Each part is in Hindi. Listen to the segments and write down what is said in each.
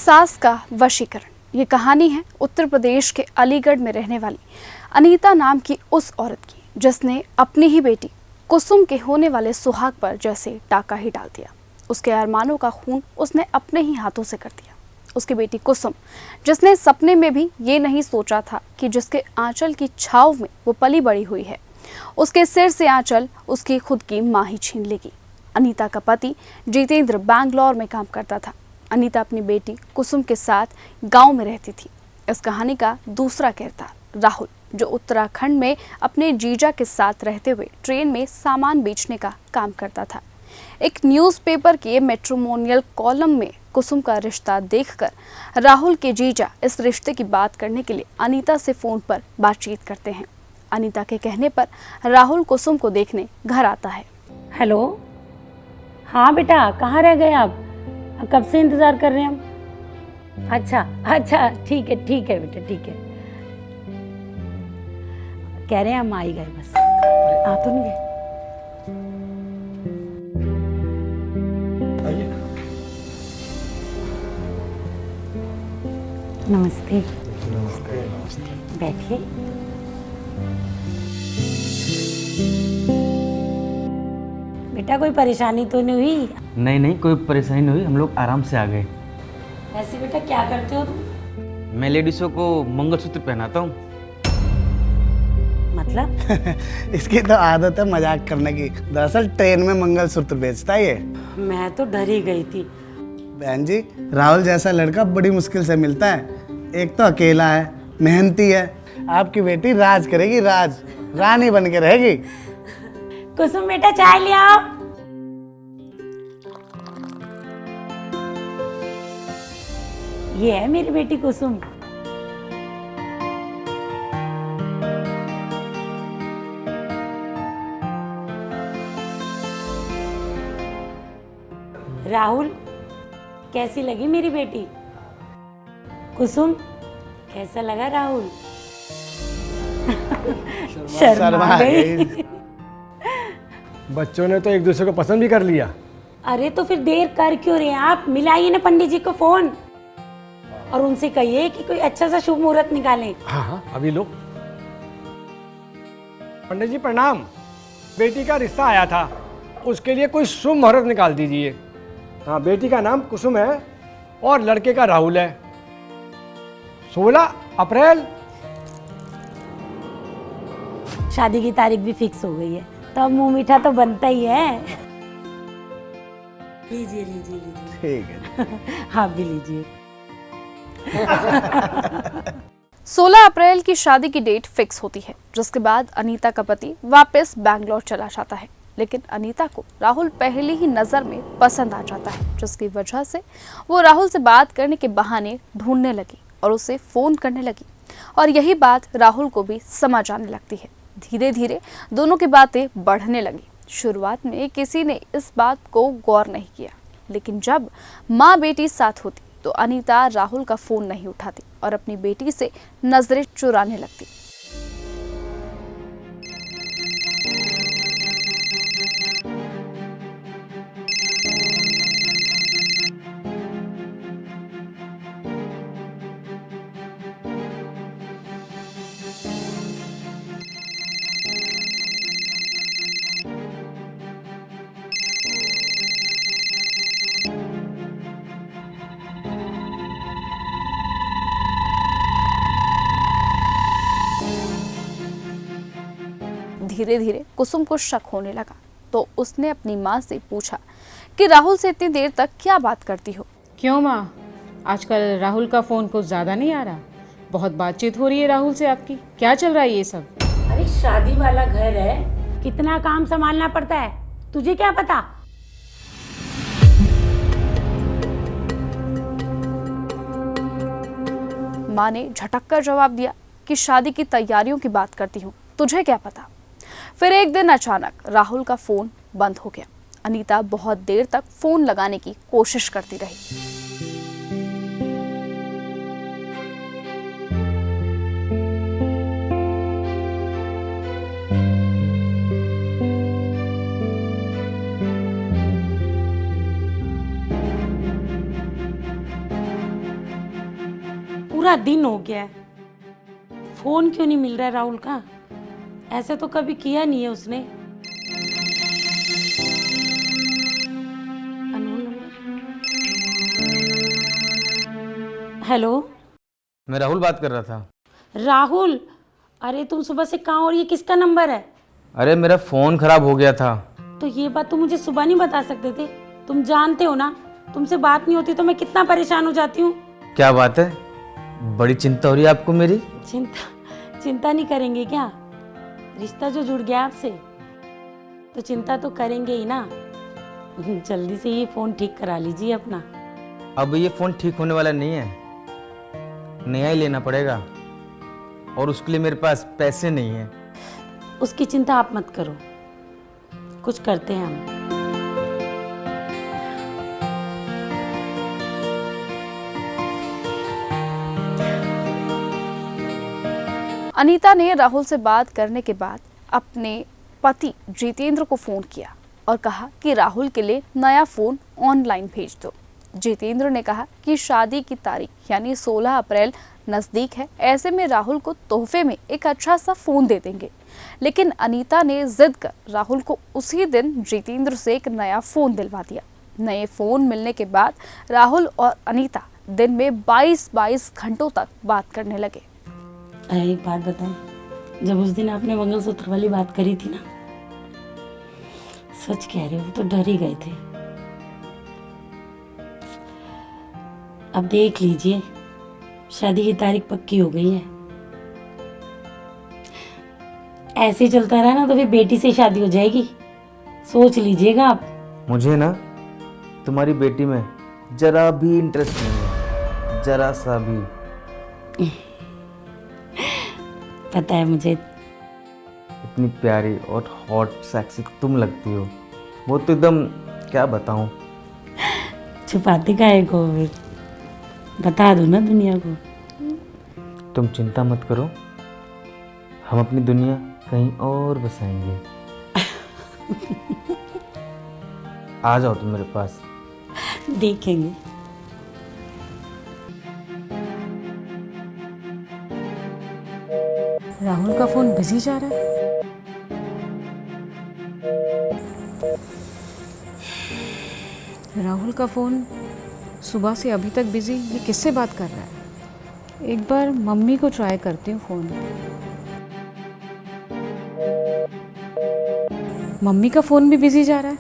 सास का वशीकरण। ये कहानी है उत्तर प्रदेश के अलीगढ़ में रहने वाली अनीता नाम की उस औरत की, जिसने अपनी ही बेटी कुसुम के होने वाले सुहाग पर जैसे टाका ही डाल दिया। उसके अरमानों का खून उसने अपने ही हाथों से कर दिया। उसकी बेटी कुसुम, जिसने सपने में भी ये नहीं सोचा था कि जिसके आंचल की छाव में वो पली बड़ी हुई है, उसके सिर से आंचल उसकी खुद की माँ ही छीन लेगी। अनीता का पति जितेंद्र बैंगलोर में काम करता था। अनीता अपनी बेटी कुसुम के साथ गांव में रहती थी। इस कहानी का दूसरा किरदार राहुल, जो उत्तराखंड में अपने जीजा के साथ रहते हुए ट्रेन में सामान बेचने का काम करता था। एक न्यूज़पेपर के मैट्रिमोनियल कॉलम में कुसुम का रिश्ता देखकर राहुल के जीजा इस रिश्ते की बात करने के लिए अनीता से फोन पर बातचीत करते हैं। अनीता के कहने पर राहुल कुसुम को देखने घर आता है। हेलो, हाँ बेटा, कहाँ रह गए आप? कब से इंतज़ार कर रहे हैं हम। अच्छा ठीक है बेटा, ठीक है। कह रहे हैं हम आ ही गए, बस आ तो नहीं गए। नमस्ते। बैठिए। बेटा, कोई परेशानी तो नहीं हुई? नहीं, कोई परेशानी नहीं हुई, हम लोग आराम से आ गए। ऐसे बेटा क्या करते हो तुम? मैं लेडीज़ों को मंगलसूत्र पहनाता हूँ। मतलब? इसकी तो आदत है मजाक करने की। दरअसल ट्रेन में मंगलसूत्र बेचता है ये। मैं तो डर ही गई थी। बहन जी, राहुल जैसा लड़का बड़ी मुश्किल से मिलता है। एक तो अकेला है, मेहनती है। आपकी बेटी राज करेगी, रानी बन के रहेगी। कुसुम बेटा, चाय ले आओ। ये है मेरी बेटी कुसुम। राहुल, कैसी लगी मेरी बेटी? कुसुम, कैसा लगा राहुल? शर्मा गई। बच्चों ने तो एक दूसरे को पसंद भी कर लिया। अरे तो फिर देर कर क्यों रहे हैं आप? मिलाइए ना पंडित जी को फोन और उनसे कहिए कि कोई अच्छा सा शुभ मुहूर्त निकालें। हाँ, अभी लो। पंडित जी प्रणाम। बेटी का रिश्ता आया था, उसके लिए कोई शुभ मुहूर्त निकाल दीजिए। हाँ, बेटी का नाम कुसुम है और लड़के का राहुल है। 16 अप्रैल। शादी की तारीख भी फिक्स हो गई है, तो अब मुंह मीठा तो बनता ही है। लीजिए। ठीक है। हाँ भी लीजिए। 16 अप्रैल की शादी की डेट फिक्स होती है, जिसके बाद अनीता का पति वापस बैंगलोर चला जाता है। लेकिन अनीता को राहुल पहली ही नजर में पसंद आ जाता है, जिसकी वजह से वो राहुल से बात करने के बहाने ढूंढने लगी और उसे फोन करने लगी। और यही बात राहुल को भी समझ आने लगती है। धीरे धीरे दोनों की बातें बढ़ने लगी। शुरुआत में किसी ने इस बात को गौर नहीं किया, लेकिन जब माँ बेटी साथ होती तो अनीता राहुल का फोन नहीं उठाती और अपनी बेटी से नजरें चुराने लगती। धीरे धीरे कुसुम को शक होने लगा, तो उसने अपनी माँ से पूछा कि राहुल से इतनी देर तक क्या बात करती हो। क्यों माँ, आजकल राहुल का फ़ोन कुछ ज़्यादा नहीं आ रहा? बहुत बातचीत हो रही है राहुल से आपकी, क्या चल रहा है ये सब? अरे शादी वाला घर है, कितना काम संभालना पड़ता है, तुझे क्या पता? माँ ने झटक कर जवाब दिया कि शादी की तैयारियों की बात करती हूँ, तुझे क्या पता। फिर एक दिन अचानक राहुल का फोन बंद हो गया। अनीता बहुत देर तक फोन लगाने की कोशिश करती रही। पूरा दिन हो गया है, फोन क्यों नहीं मिल रहा है राहुल का? ऐसे तो कभी किया नहीं है उसने। Unknown number. हेलो मैं राहुल बात कर रहा था। राहुल, अरे तुम सुबह से कहाँ और ये किसका नंबर है? अरे मेरा फ़ोन ख़राब हो गया था। तो ये बात तुम मुझे सुबह नहीं बता सकते थे? तुम जानते हो ना, तुमसे बात नहीं होती तो मैं कितना परेशान हो जाती हूँ। क्या बात है, बड़ी चिंता हो रही है आपको मेरी? चिंता नहीं करेंगे क्या? रिश्ता जो जुड़ गया आपसे तो चिंता तो करेंगे ही ना। जल्दी से ये फ़ोन ठीक करा लीजिए अपना। अब ये फ़ोन ठीक होने वाला नहीं है, नया ही लेना पड़ेगा और उसके लिए मेरे पास पैसे नहीं हैं। उसकी चिंता आप मत करो, कुछ करते हैं हम। अनीता ने राहुल से बात करने के बाद अपने पति जितेंद्र को फोन किया और कहा कि राहुल के लिए नया फोन ऑनलाइन भेज दो। जितेंद्र ने कहा कि शादी की तारीख यानी 16 अप्रैल नजदीक है, ऐसे में राहुल को तोहफे में एक अच्छा सा फोन दे देंगे। लेकिन अनीता ने जिद कर राहुल को उसी दिन जितेंद्र से एक नया फोन दिलवा दिया। नए फोन मिलने के बाद राहुल और अनीता दिन में 22-22 घंटों तक बात करने लगे। एक बात बताएं, जब उस दिन आपने मंगलसूत्र वाली बात करी थी ना, सच कह रहे हो तो डर ही गए थे। अब देख लीजिए, शादी की तारीख पक्की हो गई है। ऐसे ही चलता रहा ना तो फिर बेटी से शादी हो जाएगी, सोच लीजिएगा आप। मुझे ना तुम्हारी बेटी में जरा भी इंटरेस्ट नहीं है, जरा सा भी। पता है मुझे। इतनी प्यारी और हॉट सेक्सी तुम लगती हो, वो तो एकदम क्या बताऊं। छुपाते काहे को, फिर बता दो ना दुनिया को। तुम चिंता मत करो, हम अपनी दुनिया कहीं और बसाएंगे। आ जाओ तुम मेरे पास। देखेंगे। राहुल का फोन बिजी जा रहा है। राहुल का फोन सुबह से अभी तक बिजी, ये किससे बात कर रहा है? एक बार मम्मी को ट्राई करती हूँ फोन। मम्मी का फोन भी बिजी जा रहा है,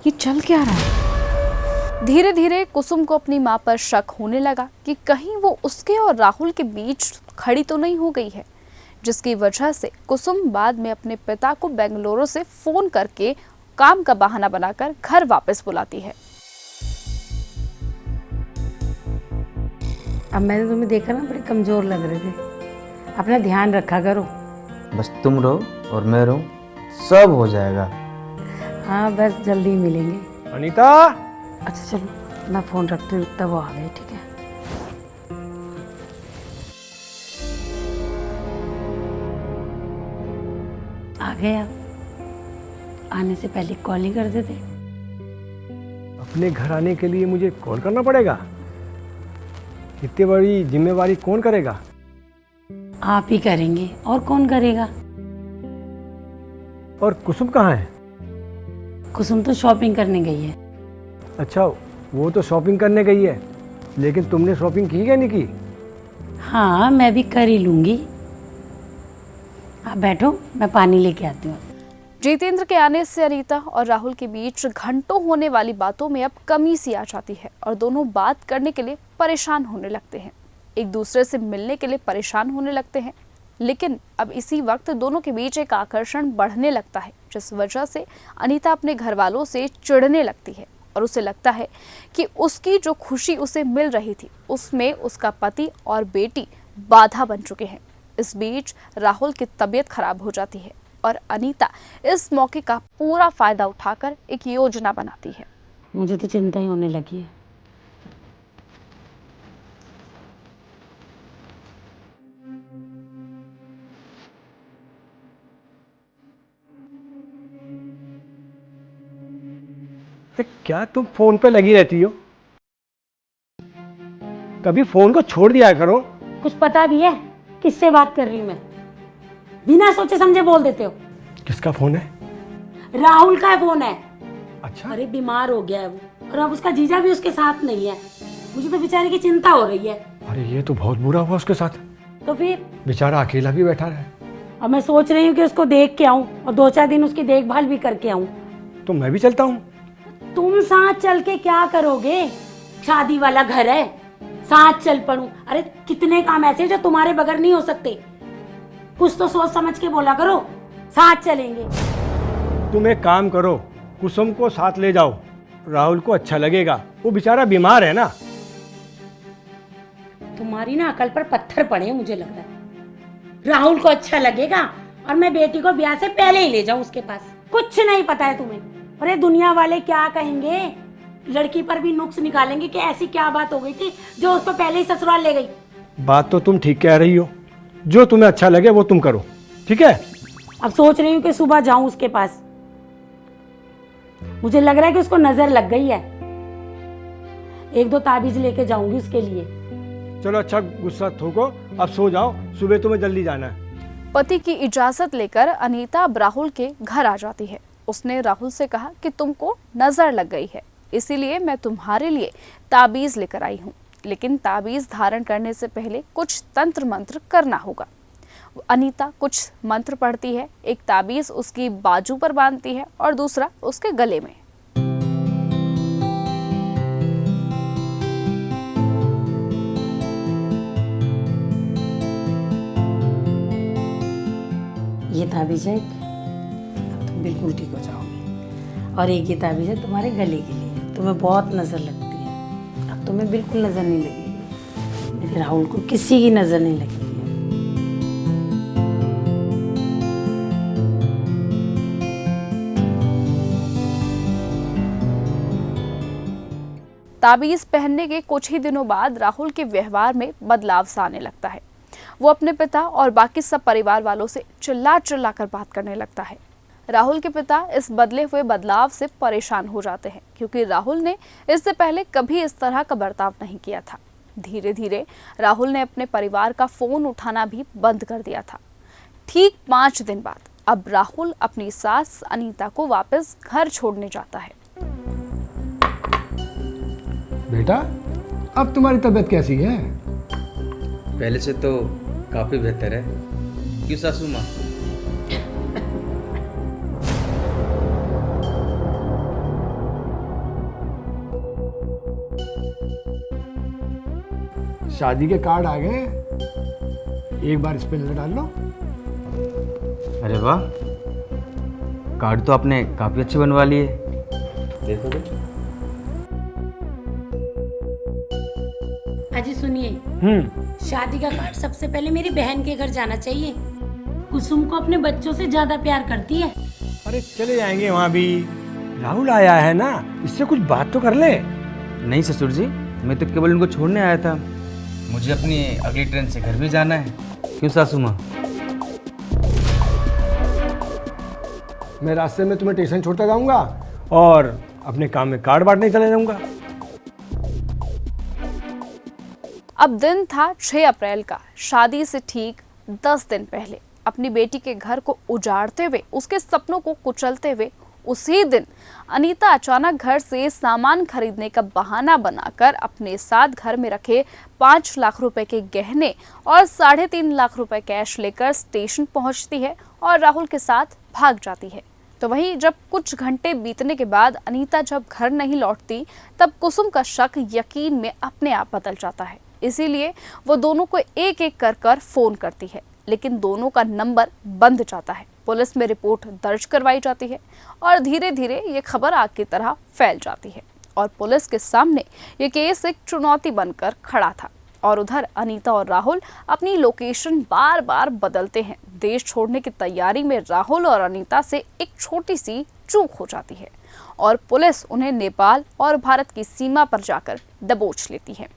ये चल क्या रहा है? धीरे धीरे कुसुम को अपनी मां पर शक होने लगा कि कहीं वो उसके और राहुल के बीच खड़ी तो नहीं हो गई है, जिसकी वजह से कुसुम बाद में अपने पिता को बेंगलुरु से फोन करके काम का बहाना बनाकर घर वापस बुलाती है। अब मैंने तुम्हें देखा ना, बड़े कमजोर लग रहे थे, अपना ध्यान रखा करो। बस तुम रहो और मैं रहूं, सब हो जाएगा। हाँ बस जल्दी मिलेंगे। अनीता, अच्छा चलो मैं फोन रखती हूँ, तब वो आ गए। ठीक है। आ गए आप? आने से पहले कॉल ही कर देते। अपने घर आने के लिए मुझे कॉल करना पड़ेगा? इतनी बड़ी जिम्मेवारी कौन करेगा? आप ही करेंगे, और कौन करेगा? और कुसुम कहाँ है? कुसुम तो शॉपिंग करने गई है। अच्छा, वो तो शॉपिंग करने गई है, लेकिन तुमने शॉपिंग की या नहीं की? हाँ मैं भी कर ही लूँगी। आप बैठो, मैं पानी लेके आती हूँ। जितेंद्र के आने से अनीता और राहुल के बीच घंटों होने वाली बातों में अब कमी सी आ जाती है और दोनों बात करने के लिए परेशान होने लगते हैं, एक दूसरे से मिलने के लिए परेशान होने लगते हैं। लेकिन अब इसी वक्त दोनों के बीच एक आकर्षण बढ़ने लगता है, जिस वजह से अनीता अपने घर वालों से चिढ़ने लगती है और उसे लगता है कि उसकी जो खुशी उसे मिल रही थी उसमें उसका पति और बेटी बाधा बन चुके हैं। इस बीच राहुल की तबीयत खराब हो जाती है और अनीता इस मौके का पूरा फायदा उठाकर एक योजना बनाती है। मुझे तो चिंता ही होने लगी है। क्या तुम फोन पे लगी रहती हो? कभी फोन को छोड़ दिया करो। कुछ पता भी है किससे बात कर रही हूँ मैं? बिना सोचे समझे बोल देते हो। किसका फोन है? राहुल का फोन है। अच्छा, अरे बीमार हो गया है वो, और अब उसका जीजा भी उसके साथ नहीं है। मुझे तो बेचारे की चिंता हो रही है। अरे ये तो बहुत बुरा हुआ उसके साथ। तो फिर बेचारा अकेला भी बैठा रहे। अब मैं सोच रही हूँ कि उसको देख के आऊँ और 2-4 दिन उसकी देखभाल भी करके आऊँ। तो मैं भी चलता हूँ। तुम साथ चल के क्या करोगे? शादी वाला घर है, साथ चल पड़ूं? अरे कितने काम ऐसे हैं जो तुम्हारे बगैर नहीं हो सकते। कुछ तो सोच समझ के बोला करो, साथ चलेंगे। तुम एक काम करो, कुसुम को साथ ले जाओ, राहुल को अच्छा लगेगा। वो बेचारा बीमार है ना। तुम्हारी ना अकल पर पत्थर पड़े हैं मुझे लग रहा है। राहुल को अच्छा लगेगा और मैं बेटी को ब्याह से पहले ही ले जाऊं उसके पास। कुछ नहीं पता है तुम्हें। अरे दुनिया वाले क्या कहेंगे? लड़की पर भी नुक्स निकालेंगे कि ऐसी क्या बात हो गई थी जो उसको पहले ही ससुराल ले गई। बात तो तुम ठीक कह रही हो, जो तुम्हें अच्छा लगे वो तुम करो, ठीक है? अब सोच रही हूँ कि सुबह जाऊं उसके पास। मुझे लग रहा है कि उसको नजर लग गई है। 1-2 ताबीज लेके जाऊंगी उसके लिए। चलो अच्छा, गुस्सा थोको, अब सो जाओ, सुबह तुम्हें जल्दी जाना है। पति की इजाजत लेकर अनीता अब राहुल के घर आ जाती है। उसने राहुल से कहा कि तुमको नजर लग गई है, इसीलिए मैं तुम्हारे लिए ताबीज लेकर आई हूँ, लेकिन ताबीज धारण करने से पहले कुछ तंत्र मंत्र करना होगा। अनीता कुछ मंत्र पढ़ती है, एक ताबीज उसकी बाजू पर बांधती है और दूसरा उसके गले में। ये ताबीज है, अब तुम बिल्कुल ठीक हो जाओगे। और एक ये ताबीज है तुम्हारे गले के लिए, तुम्हें बहुत नजर लगती है, अब तुम्हें बिल्कुल नजर नहीं लगेगी। लेकिन राहुल को किसी की नजर नहीं लगेगी। ताबीज पहनने के कुछ ही दिनों बाद राहुल के व्यवहार में बदलाव सा आने लगता है। वो अपने पिता और बाकी सब परिवार वालों से चिल्ला चिल्ला कर बात करने लगता है। राहुल के पिता इस बदले हुए बदलाव से परेशान हो जाते हैं, क्योंकि राहुल ने इससे पहले कभी इस तरह का बर्ताव नहीं किया था। धीरे धीरे राहुल ने अपने परिवार का फोन उठाना भी बंद कर दिया था। ठीक 5 दिन बाद अब राहुल अपनी सास अनीता को वापस घर छोड़ने जाता है। बेटा, अब तुम्हारी तबीयत कैसी है? पहले से तो काफ़ी बेहतर है। क्यों सासू माँ? शादी के कार्ड आ गए, एक बार इस पे नजर डाल लो। अरे वाह, कार्ड तो आपने काफ़ी अच्छी बनवा ली है। देखो तो। अजी सुनिए, शादी का कार्ड सबसे पहले मेरी बहन के घर जाना चाहिए। कुसुम को अपने बच्चों से ज्यादा प्यार करती है। अरे चले जाएंगे वहाँ भी, राहुल आया है ना, इससे कुछ बात तो कर ले। नहीं ससुर जी, मैं तो केवल उनको छोड़ने आया था। मुझे अपनी अगली ट्रेन से घर भी जाना है। क्यों सासू माँ? मैं रास्ते में तुम्हें स्टेशन छोड़ता जाऊंगा और अपने काम में कार्ड बांटने चले जाऊंगा। अब दिन था 6 अप्रैल का। शादी से ठीक 10 दिन पहले अपनी बेटी के घर को उजाड़ते हुए, उसके सपनों को कुचलते हुए, उसी दिन अनीता अचानक घर से सामान खरीदने का बहाना बनाकर अपने साथ घर में रखे 5 लाख रुपए के गहने और 3.5 लाख रुपए कैश लेकर स्टेशन पहुंचती है और राहुल के साथ भाग जाती है। तो वहीं जब कुछ घंटे बीतने के बाद अनीता जब घर नहीं लौटती, तब कुसुम का शक यकीन में अपने आप बदल जाता है। इसीलिए वो दोनों को एक एक कर फोन करती है, लेकिन दोनों का नंबर बंद जाता है। पुलिस में रिपोर्ट दर्ज करवाई जाती है और धीरे धीरे ये खबर आग की तरह फैल जाती है और पुलिस के सामने ये केस एक चुनौती बनकर खड़ा था। और उधर अनीता और राहुल अपनी लोकेशन बार बार बदलते हैं। देश छोड़ने की तैयारी में राहुल और अनीता से एक छोटी सी चूक हो जाती है और पुलिस उन्हें नेपाल और भारत की सीमा पर जाकर दबोच लेती है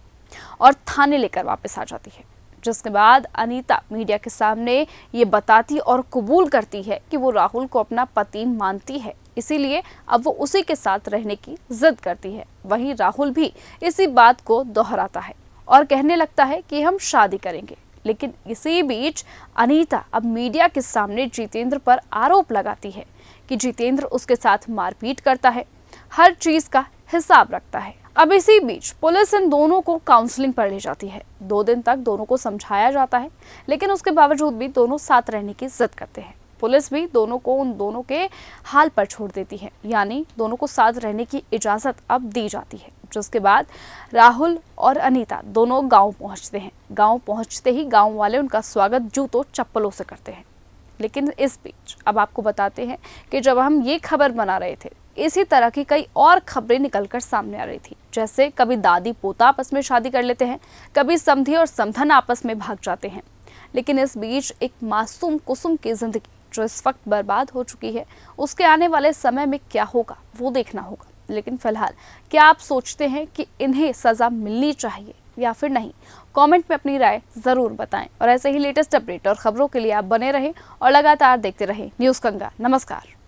और थाने लेकर वापस आ जाती है। जिसके बाद अनीता मीडिया के सामने ये बताती और कबूल करती है कि वो राहुल को अपना पति मानती है, इसीलिए अब वो उसी के साथ रहने की जिद करती है। वहीं राहुल भी इसी बात को दोहराता है और कहने लगता है कि हम शादी करेंगे। लेकिन इसी बीच अनीता अब मीडिया के सामने जितेंद्र पर आरोप लगाती है कि जितेंद्र उसके साथ मारपीट करता है, हर चीज का हिसाब रखता है। अब इसी बीच पुलिस इन दोनों को काउंसलिंग पर ले जाती है। 2 दिन तक दोनों को समझाया जाता है, लेकिन उसके बावजूद भी दोनों साथ रहने की जिद करते हैं। पुलिस भी दोनों को उन दोनों के हाल पर छोड़ देती है, यानी दोनों को साथ रहने की इजाजत अब दी जाती है। जिसके बाद राहुल और अनीता दोनों गांव पहुंचते हैं। गांव पहुंचते ही गांव वाले उनका स्वागत जूतों चप्पलों से करते हैं। लेकिन इस बीच अब आपको बताते हैं कि जब हम ये खबर बना रहे थे, इसी तरह की कई और खबरें निकलकर सामने आ रही थी। जैसे कभी दादी पोता आपस में शादी कर लेते हैं, कभी समधी और समधन आपस में भाग जाते हैं। लेकिन इस बीच एक मासूम कुसुम की जिंदगी जो इस वक्त बर्बाद हो चुकी है, उसके आने वाले समय में क्या होगा वो देखना होगा। लेकिन फिलहाल क्या आप सोचते हैं कि इन्हें सजा मिलनी चाहिए या फिर नहीं? कमेंट में अपनी राय जरूर बताएं और ऐसे ही लेटेस्ट अपडेट और खबरों के लिए आप बने रहें और लगातार देखते रहें न्यूज़ गंगा। नमस्कार।